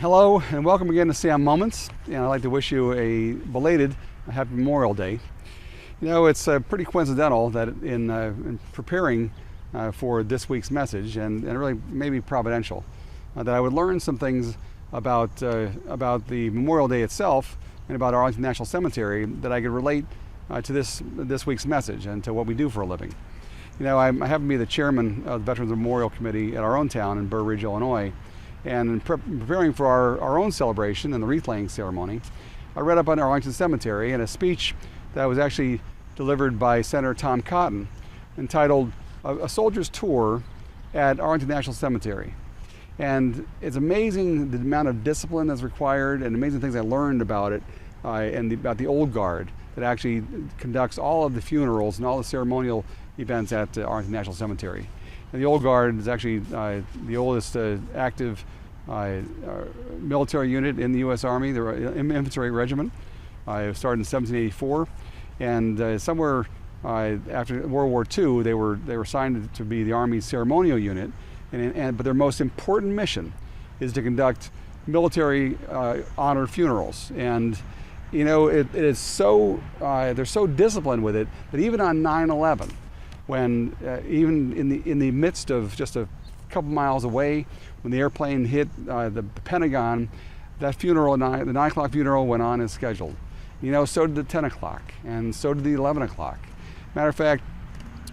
Hello and welcome again to Sam Moments, and I'd like to wish you a belated Happy Memorial Day. You know, it's pretty coincidental that in preparing for this week's message, and really maybe providential, that I would learn some things about the Memorial Day itself and about Arlington National Cemetery that I could relate to this week's message and to what we do for a living. You know, I happen to be the chairman of the Veterans Memorial Committee at our own town in Burr Ridge, Illinois. And in preparing for our own celebration and the wreath laying ceremony, I read up on Arlington Cemetery and a speech that was actually delivered by Senator Tom Cotton entitled A Soldier's Tour at Arlington National Cemetery. And it's amazing the amount of discipline that's required and amazing things I learned about it and about the old guard that actually conducts all of the funerals and all the ceremonial events at Arlington National Cemetery. And the Old Guard is actually the oldest active military unit in the U.S. Army. They're an infantry regiment. It started in 1784, and somewhere after World War II, they were assigned to be the Army's ceremonial unit. But their most important mission is to conduct military honor funerals. And you know, it is so they're so disciplined with it that even on 9/11. When even in the midst of just a couple miles away, when the airplane hit the Pentagon, that funeral, the 9 o'clock funeral went on as scheduled. You know, so did the 10 o'clock, and so did the 11 o'clock. Matter of fact,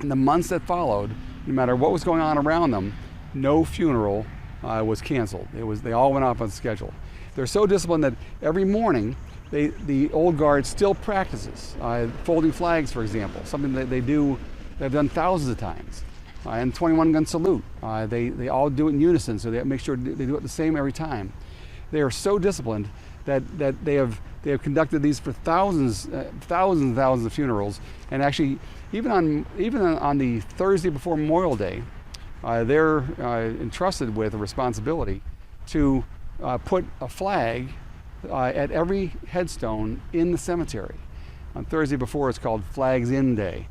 in the months that followed, no matter what was going on around them, no funeral was canceled. They all went off on schedule. They're so disciplined that every morning, the Old Guard still practices folding flags, for example, something that they've done thousands of times, and 21-gun salute. They all do it in unison, so they make sure they do it the same every time. They are so disciplined that they have conducted these for thousands and thousands of funerals, and actually even on the Thursday before Memorial Day, they're entrusted with a responsibility to put a flag at every headstone in the cemetery. On Thursday before, it's called Flags In Day.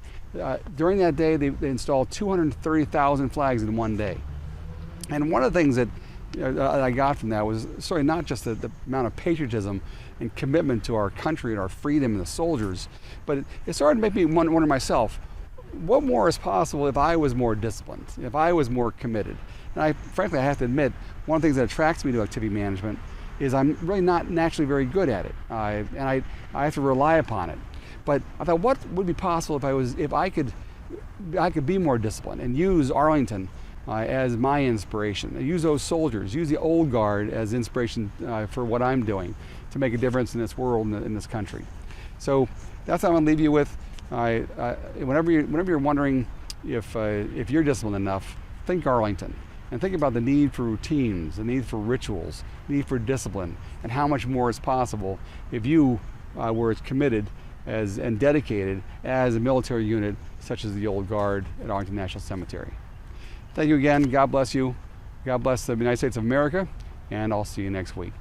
During that day, they installed 230,000 flags in one day. And one of the things that I got from that was not just the amount of patriotism and commitment to our country and our freedom and the soldiers, but it started to make me wonder myself, what more is possible if I was more disciplined, if I was more committed? And frankly, I have to admit, one of the things that attracts me to activity management is I'm really not naturally very good at it, and I have to rely upon it. But I thought, what would be possible if I could be more disciplined and use Arlington as my inspiration, use those soldiers, use the Old Guard as inspiration for what I'm doing to make a difference in this world and in this country. So that's what I'm going to leave you with. Whenever you're wondering if you're disciplined enough, think Arlington and think about the need for routines, the need for rituals, the need for discipline, and how much more is possible if you were as committed and dedicated as a military unit such as the Old Guard at Arlington National Cemetery. Thank you again. God bless you. God bless the United States of America, and I'll see you next week.